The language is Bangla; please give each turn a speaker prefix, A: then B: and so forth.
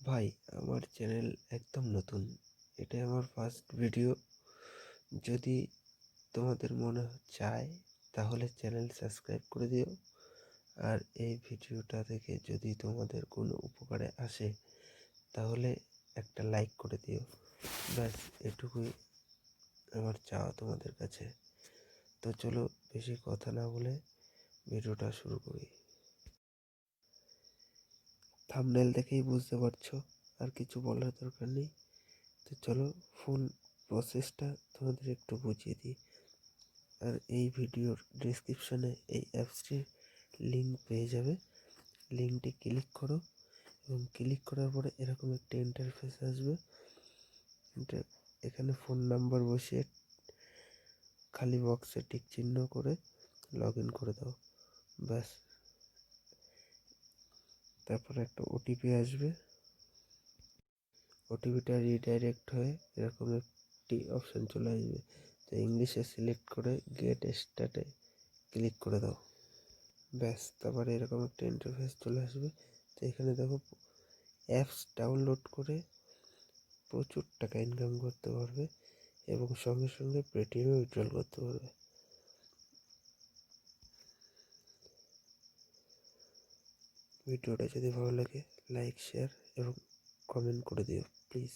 A: ভাই, আমার চ্যানেল একদম নতুন। এটাই আমার ফার্স্ট ভিডিও। যদি তোমাদের মনে চায় তাহলে চ্যানেল সাবস্ক্রাইব করে দিও। আর এই ভিডিওটা থেকে যদি তোমাদের কোনো উপকারে আসে তাহলে একটা লাইক করে দিও। ব্যাস এটুকুই আমার চাওয়া তোমাদের কাছে। তো চলো বেশি কথা না বলে ভিডিওটা শুরু করি। থাম্বনেল দেখেই বুঝতে পারছো, আর কিছু বলার দরকার নেই। তো চলো ফুল প্রসেসটা তোমাদের একটু বুঝিয়ে দিই। আর এই ভিডিওর ডেসক্রিপশনে এই অ্যাপসটির লিঙ্ক পেয়ে যাবে। লিঙ্কটি ক্লিক করো এবং ক্লিক করার পরে এরকম একটা ইন্টারফেস আসবে। এখানে ফোন নাম্বার বসিয়ে খালি বক্সে টিক চিহ্ন করে লগ ইন করে দাও। ব্যাস, তারপরে একটা ওটিপি আসবে। ওটিপিটা রিডাইরেক্ট হয়ে এরকম একটি অপশান চলে আসবে। তো ইংলিশে সিলেক্ট করে গেট স্টার্টে ক্লিক করে দাও। ব্যাস, তারপরে এরকম একটা ইন্টারফেস চলে আসবে। তো এখানে দেখো অ্যাপস ডাউনলোড করে প্রচুর টাকা ইনকাম করতে পারবে এবং সঙ্গে সঙ্গে পেটিএমে উইথড্রল করতে পারবে। ভিডিওটা যদি ভালো লাগে লাইক, শেয়ার এবং কমেন্ট করে দিও প্লিজ।